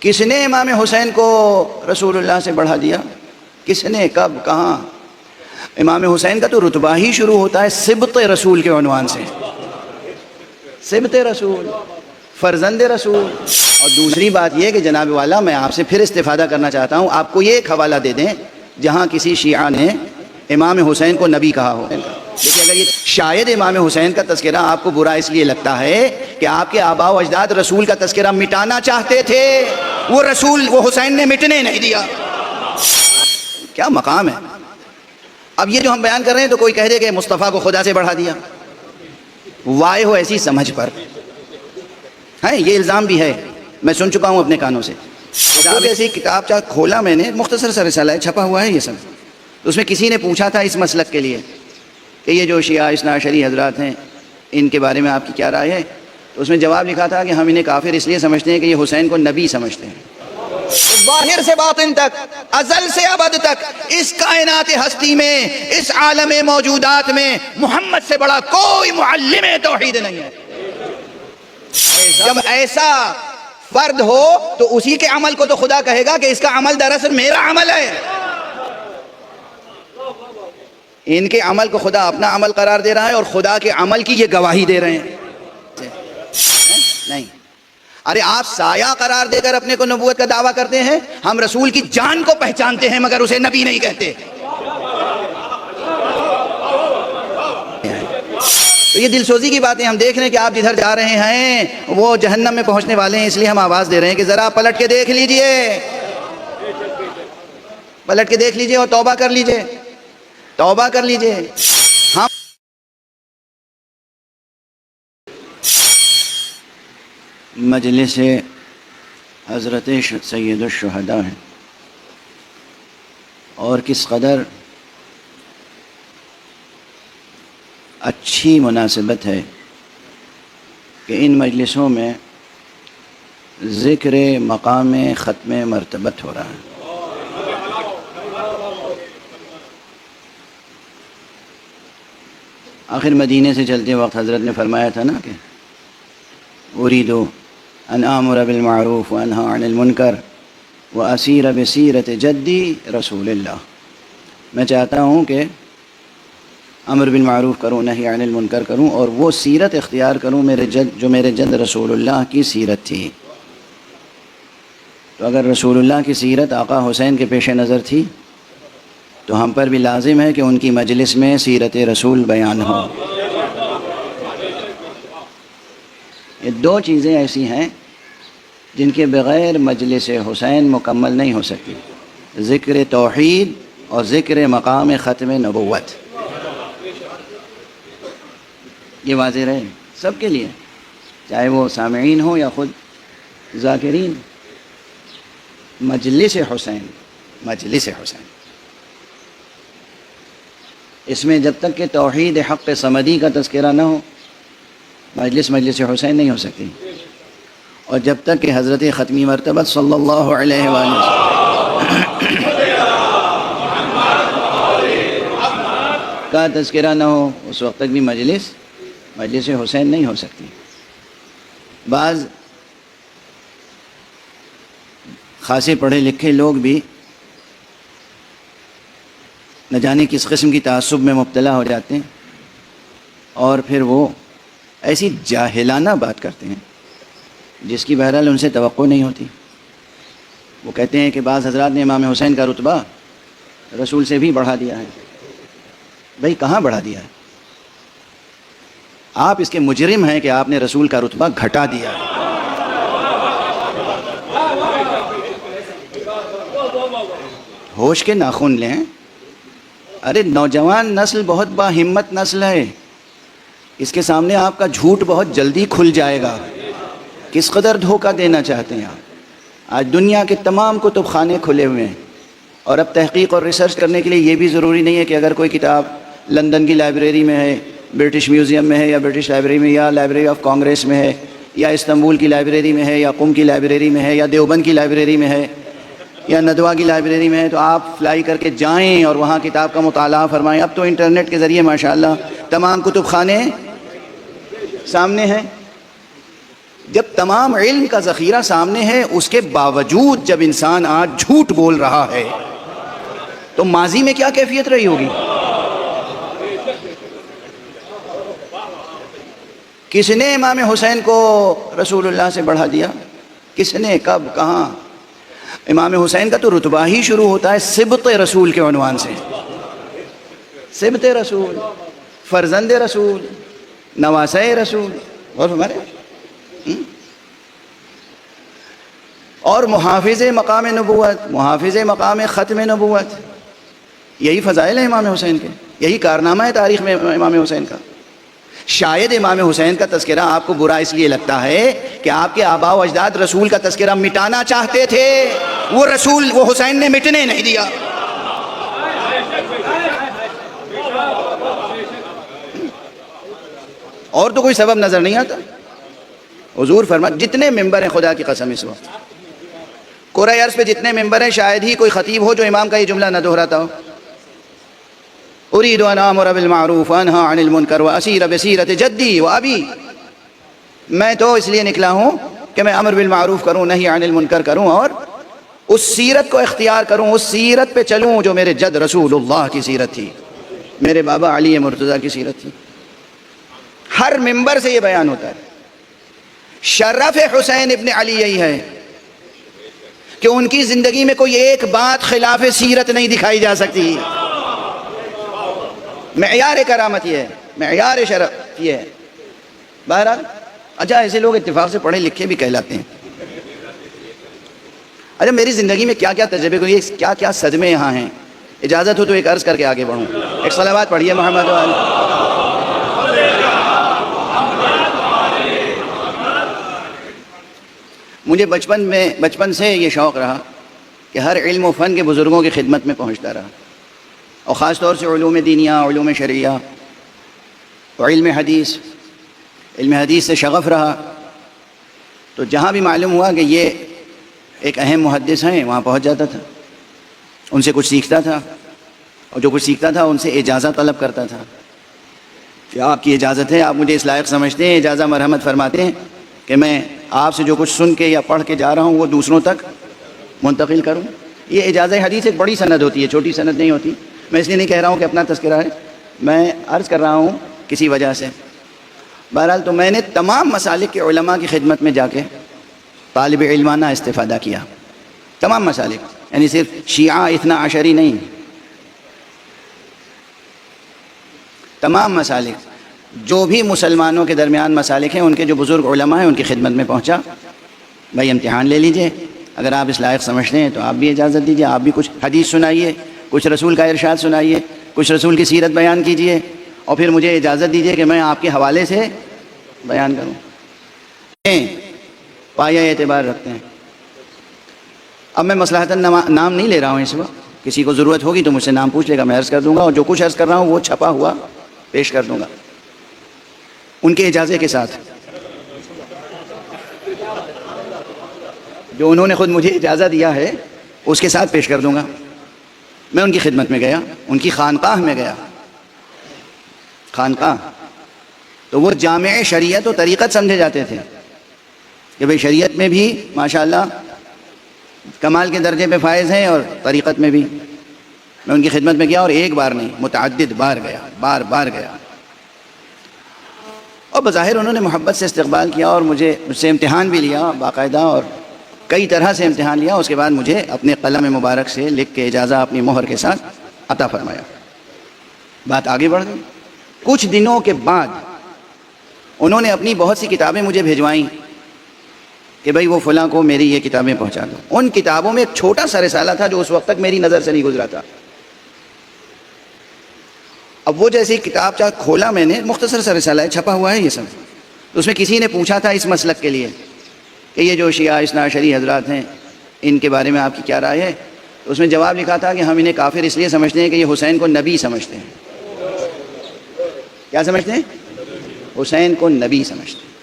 کس نے امام حسین کو رسول اللہ سے بڑھا دیا؟ کس نے، کب، کہاں؟ امام حسین کا تو رتبہ ہی شروع ہوتا ہے سبط رسول کے عنوان سے، سبط رسول، فرزند رسول۔ اور دوسری بات یہ کہ جناب والا میں آپ سے پھر استفادہ کرنا چاہتا ہوں، آپ کو یہ ایک حوالہ دے دیں جہاں کسی شیعہ نے امام حسین کو نبی کہا ہو۔ دیکھیں اگر یہ شاید امام حسین کا تذکرہ آپ کو برا اس لیے لگتا ہے کہ آپ کے آباء و اجداد رسول کا تذکرہ مٹانا چاہتے تھے، وہ رسول، وہ حسین نے مٹنے نہیں دیا۔ کیا مقام ہے! اب یہ جو ہم بیان کر رہے ہیں تو کوئی کہہ دے کہ مصطفیٰ کو خدا سے بڑھا دیا، وائے ہو ایسی سمجھ پر ہے، یہ الزام بھی ہے، میں سن چکا ہوں اپنے کانوں سے۔ ایسی کتاب چاہ کھولا میں نے، مختصر سا رسالہ ہے، چھپا ہوا ہے یہ سب۔ اس میں کسی نے پوچھا تھا اس مسلک کے لیے کہ یہ جو شیعہ اثنا عشری حضرات ہیں ان کے بارے میں آپ کی کیا رائے ہے؟ تو اس میں جواب لکھا تھا کہ ہم انہیں کافر اس لیے سمجھتے ہیں کہ یہ حسین کو نبی سمجھتے ہیں۔ ظاہر سے باطن تک، ازل سے ابد تک، اس کائنات ہستی میں، اس عالم موجودات میں محمد سے بڑا کوئی معلم توحید نہیں ہے۔ جب ایسا فرد ہو تو اسی کے عمل کو تو خدا کہے گا کہ اس کا عمل دراصل میرا عمل ہے۔ ان کے عمل کو خدا اپنا عمل قرار دے رہا ہے اور خدا کے عمل کی یہ گواہی دے رہے ہیں۔ نہیں، ارے آپ سایہ قرار دے کر اپنے کو نبوت کا دعویٰ کرتے ہیں، ہم رسول کی جان کو پہچانتے ہیں مگر اسے نبی نہیں کہتے۔ تو یہ دل سوزی کی باتیں، ہم دیکھ رہے ہیں کہ آپ جدھر جا رہے ہیں وہ جہنم میں پہنچنے والے ہیں، اس لیے ہم آواز دے رہے ہیں کہ ذرا پلٹ کے دیکھ لیجئے، پلٹ کے دیکھ لیجئے اور توبہ کر لیجئے، توبہ کر لیجئے۔ ہم مجلس حضرت سید الشہداء ہیں، اور کس قدر اچھی مناسبت ہے کہ ان مجلسوں میں ذکر مقام ختم مرتبت ہو رہا ہے۔ آخر مدینے سے چلتے وقت حضرت نے فرمایا تھا نا کہ اُرِیدُ ان آمر بالمعروف وانہی عن المنکر واسیر بسیرت جدی رسول اللہ، میں چاہتا ہوں کہ امر بالمعروف کروں، نہی عن المنکر کروں، اور وہ سیرت اختیار کروں جو میرے جد رسول اللہ کی سیرت تھی۔ تو اگر رسول اللہ کی سیرت آقا حسین کے پیش نظر تھی تو ہم پر بھی لازم ہے کہ ان کی مجلس میں سیرت رسول بیان ہو۔ یہ دو چیزیں ایسی ہیں جن کے بغیر مجلس حسین مکمل نہیں ہو سکتی، ذکر توحید اور ذکر مقام ختم نبوت۔ یہ واضح رہے سب کے لیے، چاہے وہ سامعین ہوں یا خود ذاکرین۔ مجلس حسین، مجلس حسین، اس میں جب تک کہ توحید حق صمدی کا تذکرہ نہ ہو مجلس حسین نہیں ہو سکتی، اور جب تک کہ حضرت ختمی مرتبہ صلی اللہ علیہ وآلہ کا تذکرہ نہ ہو اس وقت تک بھی مجلس حسین نہیں ہو سکتی۔ بعض خاصے پڑھے لکھے لوگ بھی نہ جانے کس قسم کی تعصب میں مبتلا ہو جاتے ہیں، اور پھر وہ ایسی جاہلانہ بات کرتے ہیں جس کی بہرحال ان سے توقع نہیں ہوتی۔ وہ کہتے ہیں کہ بعض حضرات نے امام حسین کا رتبہ رسول سے بھی بڑھا دیا ہے۔ بھئی کہاں بڑھا دیا ہے؟ آپ اس کے مجرم ہیں کہ آپ نے رسول کا رتبہ گھٹا دیا ہے۔ ہوش کے ناخن لیں۔ ارے نوجوان نسل بہت با ہمت نسل ہے، اس کے سامنے آپ کا جھوٹ بہت جلدی کھل جائے گا۔ کس قدر دھوکہ دینا چاہتے ہیں آپ؟ آج دنیا کے تمام کتب خانے کھلے ہوئے ہیں، اور اب تحقیق اور ریسرچ کرنے کے لیے یہ بھی ضروری نہیں ہے کہ اگر کوئی کتاب لندن کی لائبریری میں ہے، برٹش میوزیم میں ہے، یا برٹش لائبریری میں، یا لائبریری آف کانگریس میں ہے، یا استنبول کی لائبریری میں ہے، یا قم کی لائبریری میں ہے، یا دیوبند کی لائبریری میں ہے، یا ندوہ کی لائبریری میں ہے، تو آپ فلائی کر کے جائیں اور وہاں کتاب کا مطالعہ فرمائیں۔ اب تو انٹرنیٹ کے ذریعے ماشاءاللہ تمام کتب خانے سامنے ہیں۔ جب تمام علم کا ذخیرہ سامنے ہے، اس کے باوجود جب انسان آج جھوٹ بول رہا ہے تو ماضی میں کیا کیفیت رہی ہوگی؟ کس نے امام حسین کو رسول اللہ سے بڑھا دیا؟ کس نے، کب، کہاں؟ امام حسین کا تو رتبہ ہی شروع ہوتا ہے سبط رسول کے عنوان سے۔ سبط رسول، فرزند رسول، نواسہ رسول، اور ہمارے اور محافظ مقام نبوت، محافظ مقام ختم نبوت، یہی فضائل ہیں امام حسین کے، یہی کارنامہ ہے تاریخ میں امام حسین کا۔ شاید امام حسین کا تذکرہ آپ کو برا اس لیے لگتا ہے کہ آپ کے آباء و اجداد رسول کا تذکرہ مٹانا چاہتے تھے، وہ رسول، وہ حسین نے مٹنے نہیں دیا۔ اور تو کوئی سبب نظر نہیں آتا۔ حضور فرمایا، جتنے ممبر ہیں خدا کی قسم اس وقت کرۂ ارض پہ جتنے ممبر ہیں، شاید ہی کوئی خطیب ہو جو امام کا یہ جملہ نہ دہراتا ہو، اريد ان امر بالمعروف وانهى عن المنکر واسیر بسیرت جدی و ابی، میں تو اس لیے نکلا ہوں کہ میں امر بالمعروف کروں، نہی عن المنکر کروں، اور اس سیرت کو اختیار کروں، اس سیرت پہ چلوں جو میرے جد رسول اللہ کی سیرت تھی، میرے بابا علی مرتضیٰ کی سیرت تھی۔ ہر ممبر سے یہ بیان ہوتا ہے۔ شرف حسین ابن علی یہی ہے کہ ان کی زندگی میں کوئی ایک بات خلاف سیرت نہیں دکھائی جا سکتی۔ معیار کرامت یہ ہے، معیار شرف یہ ہے۔ بہرحال اچھا، ایسے لوگ اتفاق سے پڑھے لکھے بھی کہلاتے ہیں۔ اچھا، میری زندگی میں کیا کیا تجربے ہوئے، کیا کیا صدمے یہاں ہیں، اجازت ہو تو ایک عرض کر کے آگے بڑھوں۔ ایک صلوات پڑھیے محمد علی۔ مجھے بچپن سے یہ شوق رہا کہ ہر علم و فن کے بزرگوں کی خدمت میں پہنچتا رہا، اور خاص طور سے علوم دینیہ، علوم شرعیہ اور علم حدیث سے شغف رہا۔ تو جہاں بھی معلوم ہوا کہ یہ ایک اہم محدث ہیں، وہاں پہنچ جاتا تھا، ان سے کچھ سیکھتا تھا، اور جو کچھ سیکھتا تھا ان سے اجازت طلب کرتا تھا کہ آپ کی اجازت ہے، آپ مجھے اس لائق سمجھتے ہیں، اجازت مرحمت فرماتے ہیں کہ میں آپ سے جو کچھ سن کے یا پڑھ کے جا رہا ہوں وہ دوسروں تک منتقل کروں۔ یہ اجازت حدیث ایک بڑی سند ہوتی ہے، چھوٹی سند نہیں ہوتی۔ میں اس لیے نہیں کہہ رہا ہوں کہ اپنا تذکرہ ہے، میں عرض کر رہا ہوں کسی وجہ سے۔ بہرحال تو میں نے تمام مسالک کے علماء کی خدمت میں جا کے طالب علمانہ استفادہ کیا، تمام مسالک، یعنی صرف شیعہ اثنا عشری نہیں، تمام مسالک جو بھی مسلمانوں کے درمیان مسالک ہیں، ان کے جو بزرگ علماء ہیں ان کی خدمت میں پہنچا۔ بھائی امتحان لے لیجئے، اگر آپ اس لائق سمجھتے ہیں تو آپ بھی اجازت دیجئے، آپ بھی کچھ حدیث سنائیے، کچھ رسول کا ارشاد سنائیے، کچھ رسول کی سیرت بیان کیجئے، اور پھر مجھے اجازت دیجئے کہ میں آپ کے حوالے سے بیان کروں۔ پایہ اعتبار رکھتے ہیں۔ اب میں مصلحتاً نام نہیں لے رہا ہوں اس وقت، کسی کو ضرورت ہوگی تو مجھ سے نام پوچھ لے گا، میں عرض کر دوں گا، اور جو کچھ عرض کر رہا ہوں وہ چھپا ہوا پیش کر دوں گا ان کے اجازے کے ساتھ، جو انہوں نے خود مجھے اجازت دیا ہے اس کے ساتھ پیش کر دوں گا۔ میں ان کی خدمت میں گیا، ان کی خانقاہ میں گیا، خانقاہ تو وہ جامع شریعت و طریقت سمجھے جاتے تھے کہ بھئی شریعت میں بھی ماشاءاللہ کمال کے درجے پہ فائز ہیں، اور طریقت میں بھی۔ میں ان کی خدمت میں گیا، اور ایک بار نہیں، متعدد بار گیا، بار بار گیا، اور بظاہر انہوں نے محبت سے استقبال کیا، اور مجھ سے امتحان بھی لیا باقاعدہ، اور کئی طرح سے امتحان لیا۔ اس کے بعد مجھے اپنے قلم مبارک سے لکھ کے اجازت اپنی مہر کے ساتھ عطا فرمایا۔ بات آگے بڑھ گئی۔ کچھ دنوں کے بعد انہوں نے اپنی بہت سی کتابیں مجھے بھیجوائیں کہ بھئی وہ فلاں کو میری یہ کتابیں پہنچا دو۔ ان کتابوں میں ایک چھوٹا سا رسالہ تھا جو اس وقت تک میری نظر سے نہیں گزرا تھا۔ اب وہ جیسی کتاب چاہ کھولا میں نے، مختصر سا رسالہ ہے، چھپا ہوا ہے یہ سب۔ تو اس میں کسی نے پوچھا تھا اس مسلک کے لیے کہ یہ جو شیعہ اثنا عشری حضرات ہیں ان کے بارے میں آپ کی کیا رائے ہے؟ تو اس میں جواب لکھا تھا کہ ہم انہیں کافر اس لیے سمجھتے ہیں کہ یہ حسین کو نبی سمجھتے ہیں۔ کیا سمجھتے ہیں؟ حسین کو نبی سمجھتے ہیں۔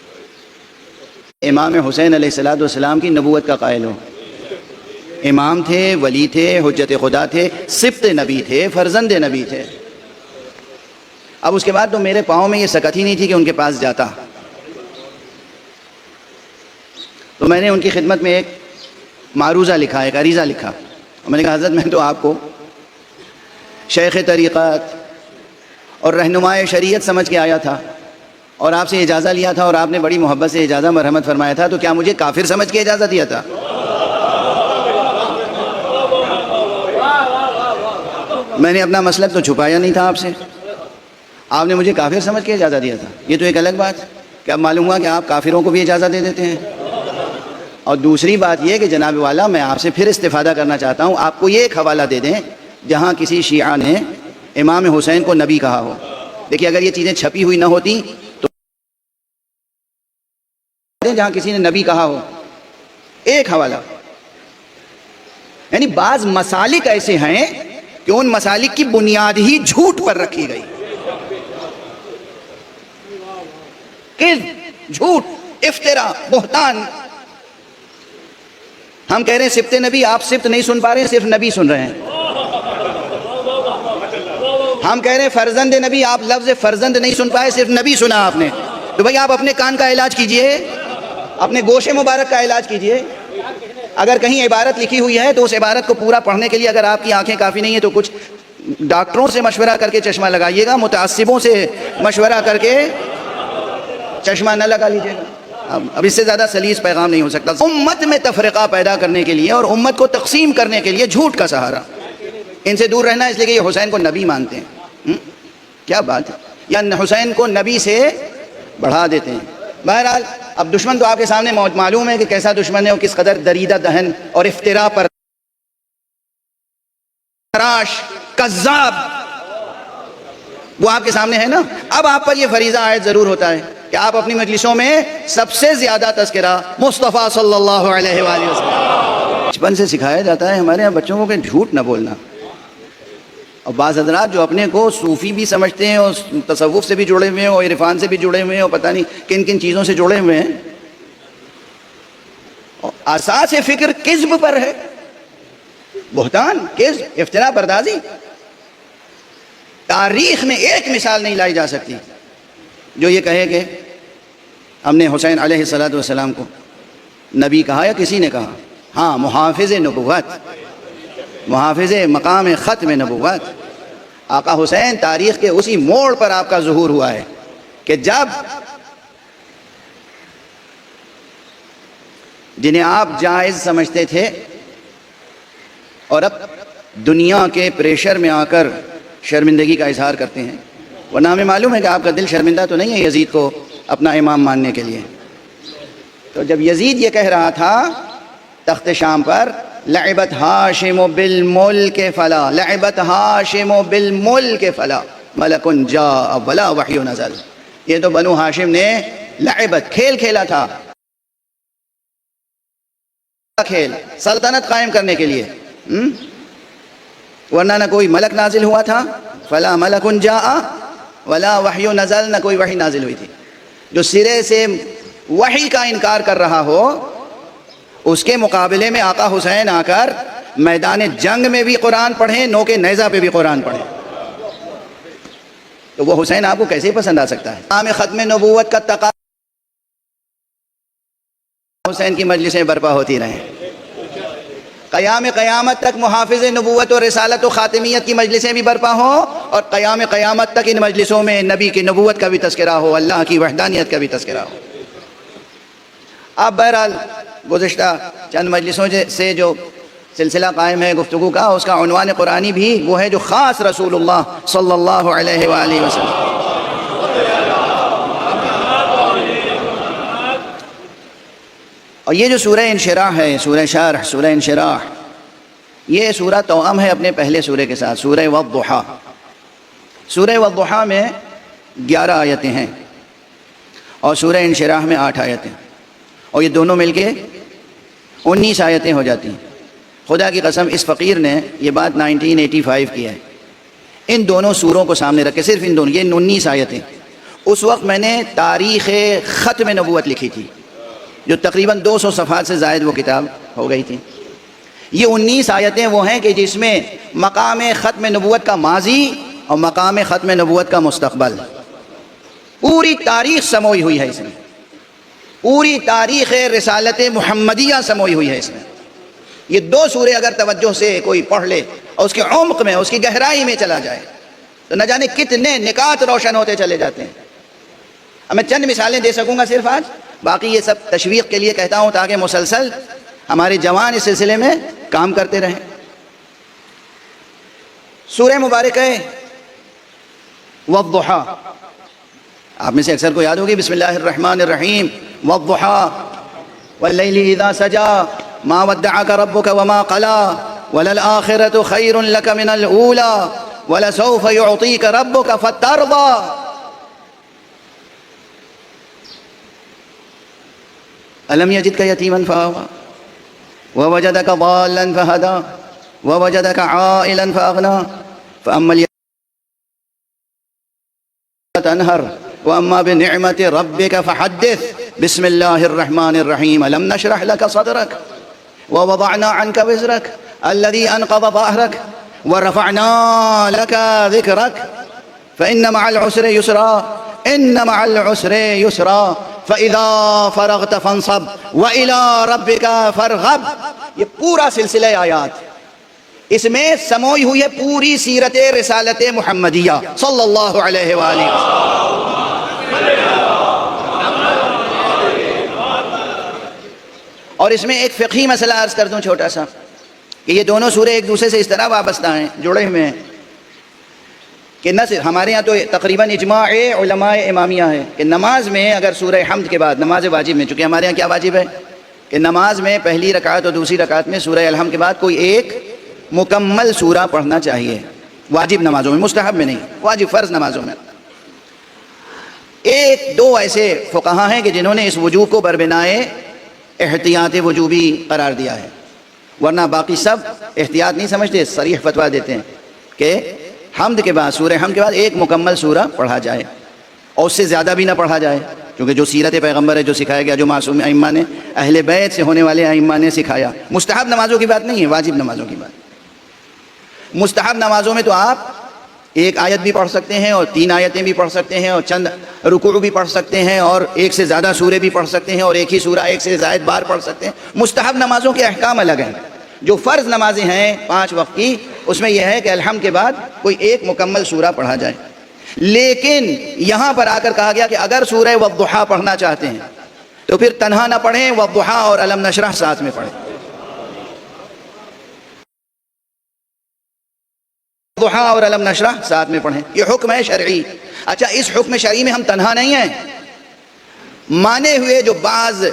امام حسین علیہ السلام کی نبوت کا قائل ہو، امام تھے، ولی تھے، حجت خدا تھے، سبط نبی تھے، فرزند نبی تھے۔ اب اس کے بعد تو میرے پاؤں میں یہ سکت ہی نہیں تھی کہ ان کے پاس جاتا۔ تو میں نے ان کی خدمت میں ایک معروضہ لکھا، ایک عریضہ لکھا، اور میں نے کہا حضرت میں تو آپ کو شیخ طریقت اور رہنمائے شریعت سمجھ کے آیا تھا اور آپ سے اجازہ لیا تھا، اور آپ نے بڑی محبت سے اجازہ مرحمت فرمایا تھا، تو کیا مجھے کافر سمجھ کے اجازہ دیا تھا؟ میں نے اپنا مسلک تو چھپایا نہیں تھا آپ سے، آپ نے مجھے کافر سمجھ کے اجازہ دیا تھا۔ یہ تو ایک الگ بات ہے کہ اب معلوم ہوا کہ آپ کافروں کو بھی اجازہ دے دیتے ہیں۔ اور دوسری بات یہ کہ جناب والا میں آپ سے پھر استفادہ کرنا چاہتا ہوں، آپ کو یہ ایک حوالہ دے دیں جہاں کسی شیعہ نے امام حسین کو نبی کہا ہو۔ دیکھیے اگر یہ چیزیں چھپی ہوئی نہ ہوتی تو جہاں کسی نے نبی کہا ہو، ایک حوالہ۔ یعنی بعض مسالک ایسے ہیں کہ ان مسالک کی بنیاد ہی جھوٹ پر رکھی گئی، کذب، جھوٹ، افترا، بہتان۔ ہم کہہ رہے ہیں سبت نبی، آپ سبت نہیں سن پا رہے ہیں، صرف نبی سن رہے ہیں۔ ہم کہہ رہے ہیں فرزند نبی، آپ لفظ فرزند نہیں سن پائے، صرف نبی سنا آپ نے۔ تو بھائی آپ اپنے کان کا علاج کیجئے، اپنے گوش مبارک کا علاج کیجئے۔ اگر کہیں عبارت لکھی ہوئی ہے تو اس عبارت کو پورا پڑھنے کے لیے اگر آپ کی آنکھیں کافی نہیں ہیں تو کچھ ڈاکٹروں سے مشورہ کر کے چشمہ لگائیے گا، متعصبوں سے مشورہ کر کے چشمہ نہ لگا لیجیے گا۔ اب اس سے زیادہ سلیس پیغام نہیں ہو سکتا۔ امت میں تفرقہ پیدا کرنے کے لیے اور امت کو تقسیم کرنے کے لیے جھوٹ کا سہارا، ان سے دور رہنا، اس لیے کہ یہ حسین کو نبی مانتے ہیں۔ کیا بات ہے، یا حسین کو نبی سے بڑھا دیتے ہیں۔ بہرحال اب دشمن تو آپ کے سامنے معلوم ہے کہ کیسا دشمن ہے اور کس قدر دریدہ دہن اور افترا پر تراش کذاب، وہ آپ کے سامنے ہے نا۔ اب آپ پر یہ فریضہ عائد ضرور ہوتا ہے کہ آپ اپنی مجلسوں میں سب سے زیادہ تذکرہ مصطفیٰ صلی اللہ علیہ وآلہ وسلم۔ بچپن سے سکھایا جاتا ہے ہمارے یہاں بچوں کو کہ جھوٹ نہ بولنا۔ اور بعض حضرات جو اپنے کو صوفی بھی سمجھتے ہیں اور تصوف سے بھی جڑے ہوئے ہیں اور عرفان سے بھی جڑے ہوئے ہیں اور پتہ نہیں کن کن چیزوں سے جڑے ہوئے ہیں، اور اساس فکر کذب پر ہے، بہتان، کذب، افترا، پردازی۔ تاریخ میں ایک مثال نہیں لائی جا سکتی جو یہ کہے کہ ہم نے حسین علیہ السلام کو نبی کہا یا کسی نے کہا۔ ہاں، محافظ نبوت، محافظ مقام ختم نبوت آقا حسین، تاریخ کے اسی موڑ پر آپ کا ظہور ہوا ہے کہ جب جنہیں آپ جائز سمجھتے تھے اور اب دنیا کے پریشر میں آ کر شرمندگی کا اظہار کرتے ہیں، ورنہ ہمیں معلوم ہے کہ آپ کا دل شرمندہ تو نہیں ہے یزید کو اپنا امام ماننے کے لیے۔ تو جب یزید یہ کہہ رہا تھا تخت شام پر، لعبت ہاشم بالملک فلا، لعبت ہاشم بالملک فلا، ملک جاء ولا وحی نزل، یہ تو بنو ہاشم نے لعبت، کھیل کھیلا تھا، کھیل سلطنت قائم کرنے کے لیے، ورنہ نہ کوئی ملک نازل ہوا تھا، فلا ملک جاء ولا وحی نزل، نہ کوئی وحی نازل ہوئی تھی۔ جو سرے سے وحی کا انکار کر رہا ہو، اس کے مقابلے میں آقا حسین آ کر میدان جنگ میں بھی قرآن پڑھیں، نوک نیزہ پہ بھی قرآن پڑھیں، تو وہ حسین آپ کو کیسے پسند آ سکتا ہے؟ عام ختم نبوت کا تقاضا حسین کی مجلسیں برپا ہوتی رہیں، قیام قیامت تک محافظ نبوت و رسالت و خاتمیت کی مجلسیں بھی برپا ہوں، اور قیام قیامت تک ان مجلسوں میں نبی کی نبوت کا بھی تذکرہ ہو، اللہ کی وحدانیت کا بھی تذکرہ ہو۔ اب بہرحال گزشتہ چند مجلسوں سے جو سلسلہ قائم ہے گفتگو کا، اس کا عنوان قرآنی بھی وہ ہے جو خاص رسول اللہ صلی اللہ علیہ وآلہ وسلم۔ اور یہ جو سورہ انشراح ہے، سورہ شرح، سورہ انشراح، یہ سورہ توأم ہے اپنے پہلے سورے کے ساتھ، سورہ والضحیٰ۔ سورہ والضحیٰ میں 11 آیتیں ہیں اور سورہ انشراح میں 8 آیتیں، اور یہ دونوں مل کے 19 آیتیں ہو جاتی ہیں۔ خدا کی قسم اس فقیر نے یہ بات 1985 کی ہے، ان دونوں سوروں کو سامنے رکھے، صرف ان دونوں، یہ 19 آیتیں۔ اس وقت میں نے تاریخ ختم نبوت لکھی تھی، جو تقریباً 200 صفحات سے زائد وہ کتاب ہو گئی تھی۔ یہ 19 آیتیں وہ ہیں کہ جس میں مقام ختم نبوت کا ماضی اور مقام ختم نبوت کا مستقبل، پوری تاریخ سموئی ہوئی ہے اس میں۔ پوری تاریخ رسالت محمدیہ سموئی ہوئی ہے اس میں۔ یہ دو سورے اگر توجہ سے کوئی پڑھ لے اور اس کے عمق میں، اس کی گہرائی میں چلا جائے تو نہ جانے کتنے نکات روشن ہوتے چلے جاتے ہیں۔ اب میں چند مثالیں دے سکوں گا صرف آج، باقی یہ سب تشویق کے لیے کہتا ہوں تاکہ مسلسل ہمارے جوان اس سلسلے میں کام کرتے رہیں۔ سورہ مبارک ہے والضحیٰ، آپ میں سے اکثر کو یاد ہوگی، بسم اللہ الرحمن الرحیم، والضحیٰ واللیل اذا سجا ما ودعک ربک وما قلا وللآخرۃ خیر لک من الاولی ولسوف یعطیک ربک فترضی۔ الم یجدک یتیما فآوی ووجدک ضالا فہدی ووجدک عائلا فأغنی فأما اليتیم تنہر وأما بنعمت ربک فحدث۔ بسم اللہ الرحمن الرحیم، الم نشرح لک صدرک ووضعنا عنک وزرک الذی انقض ظہرک ورفعنا لک ذکرک فإن مع العسر یسرا ان مع العسر یسرا فإذا فرغت فانصب وإلى ربك فارغب۔ یہ پورا سلسلہ آیات اس میں سموئی ہوئی ہے پوری سیرت رسالت محمدیہ صلی اللہ علیہ وآلہ وسلم۔ اور اس میں ایک فقہی مسئلہ عرض کر دوں چھوٹا سا، کہ یہ دونوں سورے ایک دوسرے سے اس طرح وابستہ ہیں، جڑے ہوئے ہیں، کہ نہ صرف ہمارے یہاں تو تقریباً اجماع علماء امامیہ ہے کہ نماز میں اگر سورہ حمد کے بعد، نماز واجب میں، چونکہ ہمارے یہاں کیا واجب ہے کہ نماز میں پہلی رکعت اور دوسری رکعت میں سورہ الحمد کے بعد کوئی ایک مکمل سورہ پڑھنا چاہیے، واجب نمازوں میں، مستحب میں نہیں، واجب فرض نمازوں میں۔ ایک دو ایسے فقہا ہیں کہ جنہوں نے اس وجوب کو بربنائے احتیاط وجوبی قرار دیا ہے، ورنہ باقی سب احتیاط نہیں سمجھتے، صریح فتویٰ دیتے ہیں کہ حمد کے بعد، سورہ حمد کے بعد ایک مکمل سورہ پڑھا جائے، اور اس سے زیادہ بھی نہ پڑھا جائے، کیونکہ جو سیرت پیغمبر ہے، جو سکھایا گیا، جو معصوم ائمہ نے، اہل بیت سے ہونے والے ائمہ نے سکھایا۔ مستحب نمازوں کی بات نہیں ہے، واجب نمازوں کی بات۔ مستحب نمازوں میں تو آپ ایک آیت بھی پڑھ سکتے ہیں اور 3 آیتیں بھی پڑھ سکتے ہیں اور چند رکوع بھی پڑھ سکتے ہیں اور ایک سے زیادہ سورے بھی پڑھ سکتے ہیں اور ایک ہی سورہ ایک سے زائد بار پڑھ سکتے ہیں۔ مستحب نمازوں کے احکام الگ ہیں۔ جو فرض نمازیں ہیں 5 وقت کی، اس میں یہ ہے کہ الحمد کے بعد کوئی ایک مکمل سورہ پڑھا جائے، لیکن یہاں پر آ کر کہا گیا کہ اگر سورہ والضحیٰ پڑھنا چاہتے ہیں تو پھر تنہا نہ پڑھیں، والضحیٰ اور الم نشرح ساتھ میں پڑھیں۔ والضحیٰ اور الم نشرح ساتھ میں پڑھیں، یہ حکم ہے شرعی۔ اچھا، اس حکم شرعی میں ہم تنہا نہیں ہیں، مانے ہوئے جو بعض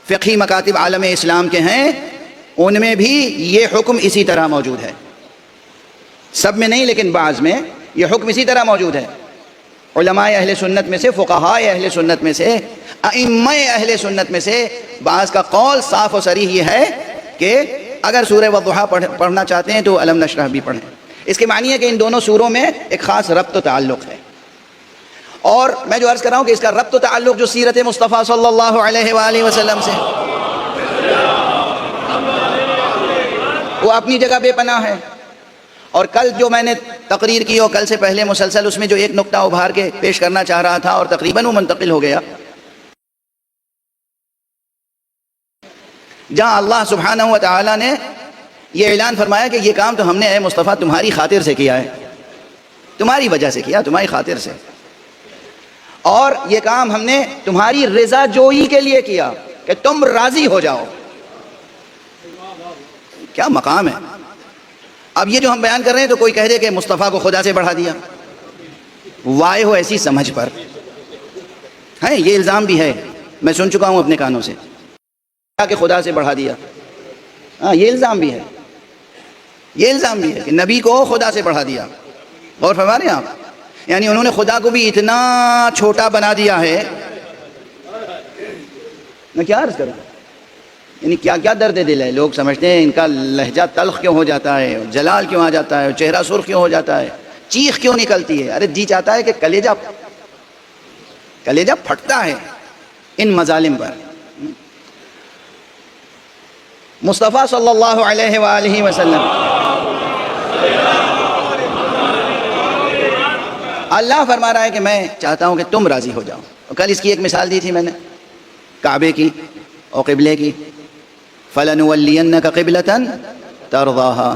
فقہی مکاتب عالم اسلام کے ہیں ان میں بھی یہ حکم اسی طرح موجود ہے، سب میں نہیں لیکن بعض میں یہ حکم اسی طرح موجود ہے۔ علماء اہل سنت میں سے، فقہاء اہل سنت میں سے، ائمہ اہل سنت میں سے بعض کا قول صاف و صریح یہ ہے کہ اگر سورہ والضحیٰ پڑھنا چاہتے ہیں تو الم نشرح بھی پڑھیں۔ اس کے معنی ہے کہ ان دونوں سوروں میں ایک خاص ربط و تعلق ہے، اور میں جو عرض کر رہا ہوں کہ اس کا ربط و تعلق جو سیرت مصطفیٰ صلی اللہ علیہ وآلہ وسلم سے، وہ اپنی جگہ بے پناہ ہے۔ اور کل جو میں نے تقریر کی اور کل سے پہلے مسلسل اس میں جو ایک نقطہ ابھار کے پیش کرنا چاہ رہا تھا اور تقریباً وہ منتقل ہو گیا، جہاں اللہ سبحانہ و تعالیٰ نے یہ اعلان فرمایا کہ یہ کام تو ہم نے اے مصطفیٰ تمہاری خاطر سے کیا ہے، تمہاری وجہ سے کیا، تمہاری خاطر سے، اور یہ کام ہم نے تمہاری رضا جوئی کے لیے کیا کہ تم راضی ہو جاؤ۔ کیا مقام ہے! اب یہ جو ہم بیان کر رہے ہیں تو کوئی کہہ دے کہ مصطفیٰ کو خدا سے بڑھا دیا، وائے ہو ایسی سمجھ پر ہے، یہ الزام بھی ہے، میں سن چکا ہوں اپنے کانوں سے کہ خدا سے بڑھا دیا۔ ہاں، یہ الزام بھی ہے، یہ الزام بھی ہے کہ نبی کو خدا سے بڑھا دیا۔ غور فرما رہے ہیں آپ؟ یعنی انہوں نے خدا کو بھی اتنا چھوٹا بنا دیا ہے، میں کیا عرض کروں، یعنی کیا کیا درد دل ہے۔ لوگ سمجھتے ہیں ان کا لہجہ تلخ کیوں ہو جاتا ہے، جلال کیوں آ جاتا ہے، چہرہ سرخ کیوں ہو جاتا ہے، چیخ کیوں نکلتی ہے۔ ارے جی چاہتا ہے کہ کلیجہ پھٹتا ہے ان مظالم پر۔ مصطفیٰ صلی اللہ علیہ وآلہ وسلم، اللہ فرما رہا ہے کہ میں چاہتا ہوں کہ تم راضی ہو جاؤ۔ اور کل اس کی ایک مثال دی تھی میں نے کعبے کی اور قبلے کی. فَلَنُوَلِّيَنَّكَ قِبْلَةً تَرْضَاهَا,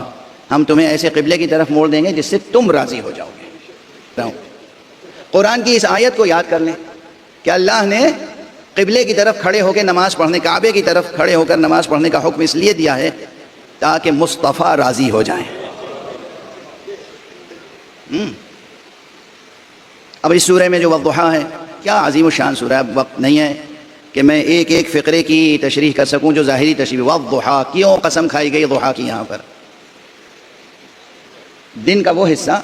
ہم تمہیں ایسے قبلے کی طرف موڑ دیں گے جس سے تم راضی ہو جاؤ گے. قرآن کی اس آیت کو یاد کر لیں کہ اللہ نے قبلے کی طرف کھڑے ہو کے نماز پڑھنے, کعبے کی طرف کھڑے ہو کر نماز پڑھنے کا حکم اس لیے دیا ہے تاکہ مصطفیٰ راضی ہو جائیں. اب اس سورہ میں جو والضحیٰ ہے, کیا عظیم الشان سورہ ہے. اب وقت نہیں ہے کہ میں ایک ایک فقرے کی تشریح کر سکوں جو ظاہری تشریح. والضحیٰ, کیوں قسم کھائی گئی ضحیٰ کی یہاں پر؟ دن کا وہ حصہ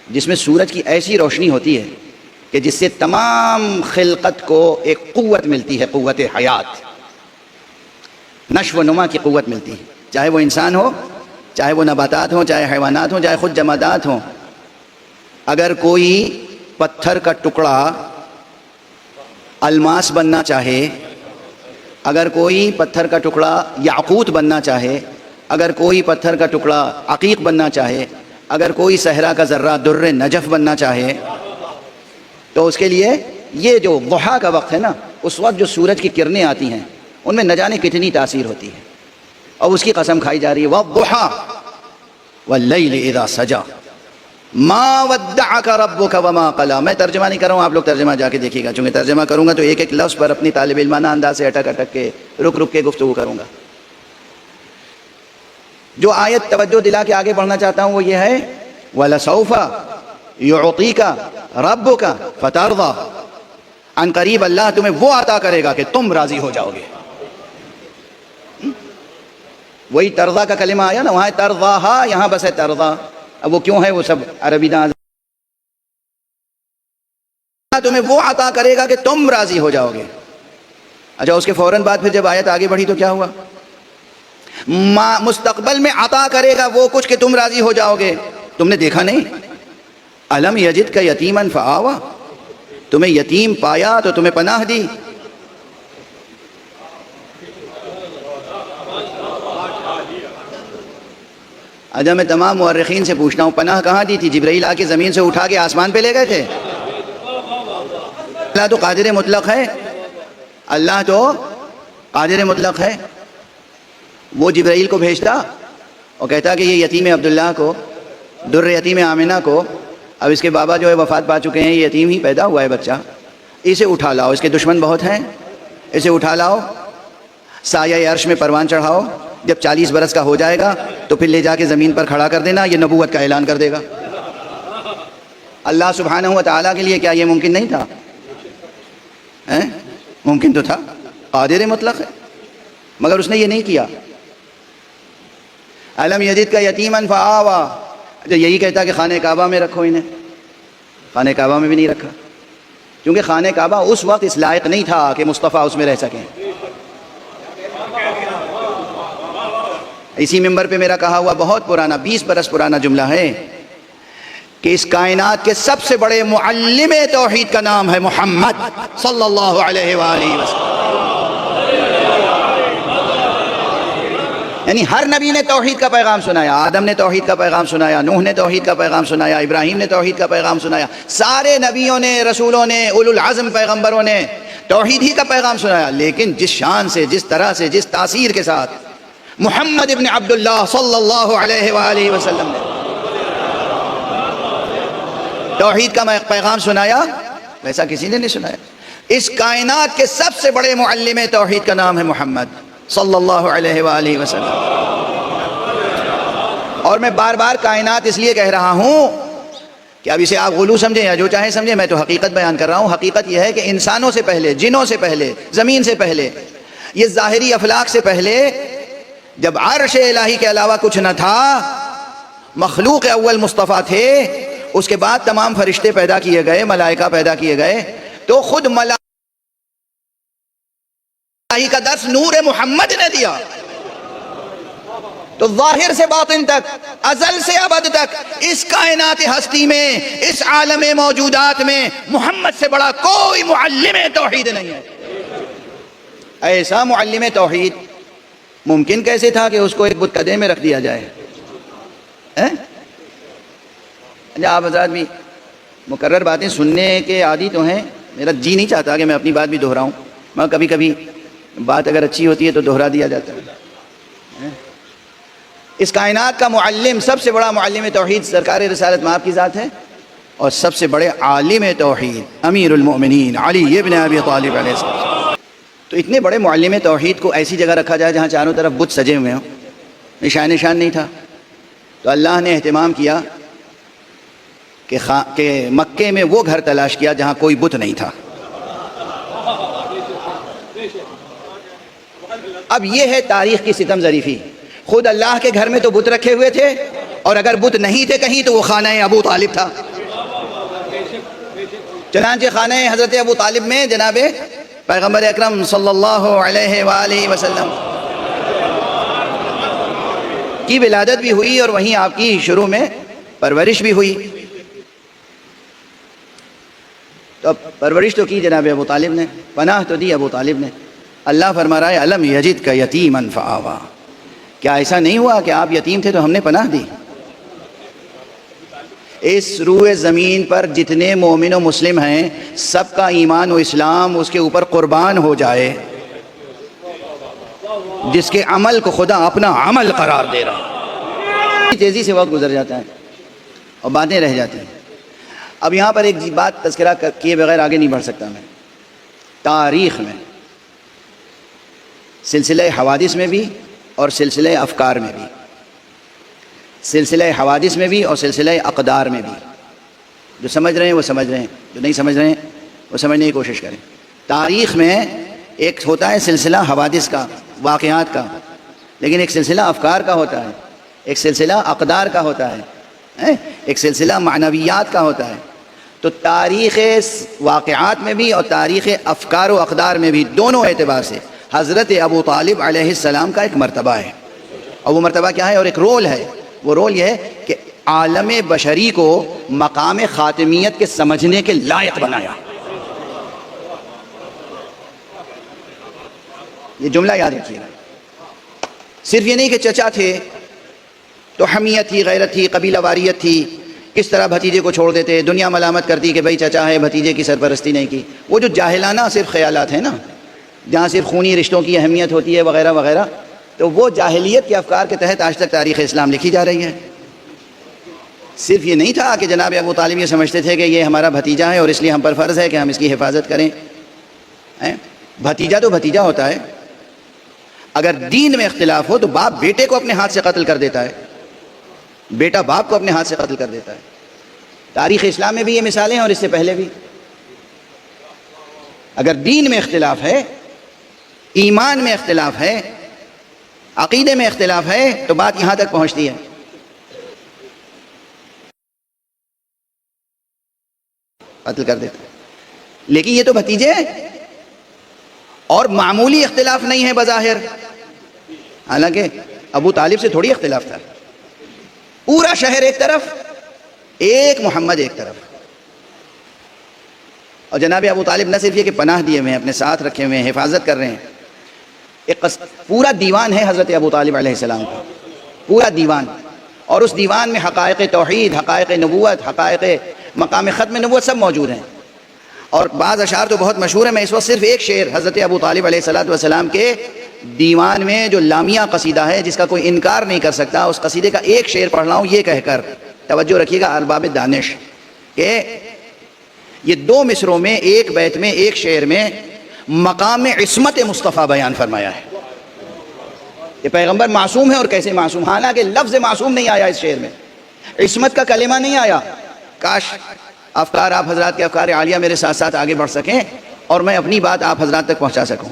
جس میں سورج کی ایسی روشنی ہوتی ہے کہ جس سے تمام خلقت کو ایک قوت ملتی ہے, قوت حیات, نشو و نما کی قوت ملتی ہے, چاہے وہ انسان ہو, چاہے وہ نباتات ہوں, چاہے حیوانات ہوں, چاہے خود جمادات ہوں. اگر کوئی پتھر کا ٹکڑا الماس بننا چاہے, اگر کوئی پتھر کا ٹکڑا یاقوت بننا چاہے, اگر کوئی پتھر کا ٹکڑا عقیق بننا چاہے, اگر کوئی صحرا کا ذرہ در نجف بننا چاہے, تو اس کے لیے یہ جو ضحیٰ کا وقت ہے نا, اس وقت جو سورج کی کرنیں آتی ہیں ان میں نہ جانے کتنی تاثیر ہوتی ہے. اور اس کی قسم کھائی جا رہی ہے والضحیٰ واللیل اذا سجا ما ودعک ربک وما قلی. میں ترجمہ نہیں کر رہا ہوں, آپ لوگ ترجمہ جا کے دیکھیے گا. چونکہ ترجمہ کروں گا تو ایک ایک لفظ پر اپنی طالب علمانہ انداز سے اٹک اٹک کے رک رک کے گفتگو کروں گا. جو آیت توجہ دلا کے آگے بڑھنا چاہتا ہوں وہ یہ ہے وَلَسَوْفَ يُعْطِيكَ رَبُّكَ فَتَرْضَى. عن قریب اللہ تمہیں وہ عطا کرے گا کہ تم راضی ہو جاؤ گے. وہی ترضا کا کلمہ آیا نا, وہاں ترضاہا, یہاں بس ہے ترضا. اب وہ کیوں ہے وہ سب عربی داں. تمہیں وہ عطا کرے گا کہ تم راضی ہو جاؤ گے. اچھا, اس کے فوراً بعد پھر جب آیت آگے بڑھی تو کیا ہوا؟ مستقبل میں عطا کرے گا وہ کچھ کہ تم راضی ہو جاؤ گے. تم نے دیکھا نہیں الم یجدک یتیما فآویٰ, تمہیں یتیم پایا تو تمہیں پناہ دی. اچھا, میں تمام مورخین سے پوچھتا ہوں پناہ کہاں دی تھی؟ جبرائیل آ کے زمین سے اٹھا کے آسمان پہ لے گئے تھے؟ اللہ تو قادر مطلق ہے, اللہ تو قادر مطلق ہے. وہ جبرائیل کو بھیجتا اور کہتا کہ یہ یتیم عبداللہ کو, در یتیم آمنہ کو, اب اس کے بابا جو ہے وفات پا چکے ہیں, یہ یتیم ہی پیدا ہوا ہے بچہ, اسے اٹھا لاؤ, اس کے دشمن بہت ہیں, اسے اٹھا لاؤ, سایہ عرش میں پروان چڑھاؤ, جب 40 برس کا ہو جائے گا تو پھر لے جا کے زمین پر کھڑا کر دینا, یہ نبوت کا اعلان کر دے گا. اللہ سبحانہ و تعالیٰ کے لیے کیا یہ ممکن نہیں تھا؟ ممکن تو تھا, قادر مطلق ہے, مگر اس نے یہ نہیں کیا. الم یجدک یتیما فآویٰ, جو یہی کہتا کہ خانہ کعبہ میں رکھو انہیں, خانہ کعبہ میں بھی نہیں رکھا, کیونکہ خانہ کعبہ اس وقت اس لائق نہیں تھا کہ مصطفیٰ اس میں رہ سکیں. اسی ممبر پہ میرا کہا ہوا بہت پرانا 20 برس پرانا جملہ ہے کہ اس کائنات کے سب سے بڑے معلم توحید کا نام ہے محمد صلی اللہ علیہ وآلہ وسلم. یعنی ہر نبی نے توحید کا پیغام سنایا. آدم نے توحید کا پیغام سنایا, نوح نے توحید کا پیغام سنایا, ابراہیم نے توحید کا پیغام سنایا, سارے نبیوں نے, رسولوں نے, اولو العزم پیغمبروں نے توحید ہی کا پیغام سنایا. لیکن جس شان سے, جس طرح سے, جس تاثیر کے ساتھ محمد ابن عبداللہ صلی اللہ علیہ وآلہ وسلم نے توحید کا پیغام سنایا, ویسا کسی نے نہیں سنایا. اس کائنات کے سب سے بڑے معلم توحید کا نام ہے محمد صلی اللہ علیہ وآلہ وسلم. اور میں بار بار کائنات اس لیے کہہ رہا ہوں کہ اب اسے آپ غلو سمجھیں یا جو چاہیں سمجھیں, میں تو حقیقت بیان کر رہا ہوں. حقیقت یہ ہے کہ انسانوں سے پہلے, جنوں سے پہلے, زمین سے پہلے, یہ ظاہری افلاق سے پہلے, جب عرش الہی کے علاوہ کچھ نہ تھا, مخلوق اول مصطفیٰ تھے, اس کے بعد تمام فرشتے پیدا کیے گئے, ملائکہ پیدا کیے گئے, تو خود ملائکہ کا درس نور محمد نے دیا. تو ظاہر سے باطن تک, ازل سے ابد تک, اس کائنات ہستی میں, اس عالم موجودات میں محمد سے بڑا کوئی معلم توحید نہیں ہے. ایسا معلم توحید ممکن کیسے تھا کہ اس کو ایک بتکدے میں رکھ دیا جائے؟ آپ حضرات بھی مقرر باتیں سننے کے عادی تو ہیں, میرا جی نہیں چاہتا کہ میں اپنی بات بھی دہراؤں, مگر کبھی کبھی بات اگر اچھی ہوتی ہے تو دہرا دیا جاتا ہے۔ اس کائنات کا معلم، سب سے بڑا معلم توحید سرکار رسالت مآب کی ذات ہے، اور سب سے بڑے عالم توحید امیر المؤمنین علی ابن ابی طالب علیہ السلام۔ تو اتنے بڑے معلم توحید کو ایسی جگہ رکھا جائے جہاں چاروں طرف بت سجے ہوئے ہوں، نشان نہیں تھا، تو اللہ نے اہتمام کیا کہ مکے میں وہ گھر تلاش کیا جہاں کوئی بت نہیں تھا۔ اب یہ ہے تاریخ کی ستم ظریفی، خود اللہ کے گھر میں تو بت رکھے ہوئے تھے، اور اگر بت نہیں تھے کہیں تو وہ خانہ ابو طالب تھا۔ چنانچہ خانہ حضرت ابو طالب میں جناب پیغمبر اکرم صلی اللہ علیہ وآلہ وسلم کی ولادت بھی ہوئی، اور وہیں آپ کی شروع میں پرورش بھی ہوئی۔ تو پرورش تو کی جناب ابو طالب نے، پناہ تو دی ابو طالب نے۔ اللہ فرما رہا ہے الم یجدک یتیما فآویٰ، کیا ایسا نہیں ہوا کہ آپ یتیم تھے تو ہم نے پناہ دی؟ اس روئے زمین پر جتنے مومن و مسلم ہیں سب کا ایمان و اسلام اس کے اوپر قربان ہو جائے، جس کے عمل کو خدا اپنا عمل قرار دے رہا۔ تیزی سے وقت گزر جاتا ہے اور باتیں رہ جاتی ہیں۔ اب یہاں پر ایک بات تذکرہ کیے بغیر آگے نہیں بڑھ سکتا میں۔ تاریخ میں سلسلہ حوادث میں بھی اور سلسلہ افکار میں بھی، سلسلہ حوادث میں بھی اور سلسلہ اقدار میں بھی، جو سمجھ رہے ہیں وہ سمجھ رہے ہیں، جو نہیں سمجھ رہے ہیں وہ سمجھنے کی کوشش کریں۔ تاریخ میں ایک ہوتا ہے سلسلہ حوادث کا، واقعات کا، لیکن ایک سلسلہ افکار کا ہوتا ہے، ایک سلسلہ اقدار کا ہوتا ہے، ایک سلسلہ معنویات کا ہوتا ہے۔ تو تاریخ واقعات میں بھی اور تاریخ افکار و اقدار میں بھی، دونوں اعتبار سے حضرت ابو طالب علیہ السلام کا ایک مرتبہ ہے، اور وہ مرتبہ کیا ہے اور ایک رول ہے۔ وہ رول یہ ہے کہ عالم بشری کو مقام خاتمیت کے سمجھنے کے لائق بنایا۔ یہ جملہ یاد رکھیے، صرف یہ نہیں کہ چچا تھے تو حمیت تھی، غیرت تھی، قبیلہ واریت تھی، کس طرح بھتیجے کو چھوڑ دیتے، دنیا ملامت کرتی کہ بھائی چچا ہے بھتیجے کی سرپرستی نہیں کی۔ وہ جو جاہلانہ صرف خیالات ہیں نا، جہاں صرف خونی رشتوں کی اہمیت ہوتی ہے وغیرہ وغیرہ، تو وہ جاہلیت کے افکار کے تحت آج تک تاریخ اسلام لکھی جا رہی ہے۔ صرف یہ نہیں تھا کہ جناب ابو طالب یہ سمجھتے تھے کہ یہ ہمارا بھتیجا ہے اور اس لیے ہم پر فرض ہے کہ ہم اس کی حفاظت کریں۔ بھتیجا تو بھتیجا ہوتا ہے، اگر دین میں اختلاف ہو تو باپ بیٹے کو اپنے ہاتھ سے قتل کر دیتا ہے، بیٹا باپ کو اپنے ہاتھ سے قتل کر دیتا ہے۔ تاریخ اسلام میں بھی یہ مثالیں ہیں اور اس سے پہلے بھی۔ اگر دین میں اختلاف ہے، ایمان میں اختلاف ہے، عقیدے میں اختلاف ہے، تو بات یہاں تک پہنچتی ہے۔ قتل کر دیتا ہے۔ لیکن یہ تو بھتیجے ہیں، اور معمولی اختلاف نہیں ہے بظاہر، حالانکہ ابو طالب سے تھوڑی اختلاف تھا۔ پورا شہر ایک طرف، ایک محمد ایک طرف، اور جناب ابو طالب نہ صرف یہ کہ پناہ دیے ہوئے ہیں، اپنے ساتھ رکھے ہوئے ہیں، حفاظت کر رہے ہیں۔ ایک پورا دیوان ہے حضرت ابو طالب علیہ السلام کا، پورا دیوان، اور اس دیوان میں حقائق توحید، حقائق نبوت، حقائق مقام ختم نبوت سب موجود ہیں۔ اور بعض اشعار تو بہت مشہور ہیں، میں اس وقت صرف ایک شعر حضرت ابو طالب علیہ السلام کے دیوان میں جو لامیہ قصیدہ ہے جس کا کوئی انکار نہیں کر سکتا، اس قصیدے کا ایک شعر پڑھ رہا ہوں یہ کہہ کر، توجہ رکھیے گا ارباب دانش، کہ یہ دو مصروں میں، ایک بیت میں، ایک شعر میں مقام عصمت مصطفیٰ بیان فرمایا ہے۔ یہ پیغمبر معصوم ہے، اور کیسے معصوم، حالانکہ لفظ معصوم نہیں آیا اس شعر میں، عصمت کا کلمہ نہیں آیا۔ کاش افکار آپ حضرات کے افکار عالیہ میرے ساتھ ساتھ آگے بڑھ سکیں اور میں اپنی بات آپ حضرات تک پہنچا سکوں۔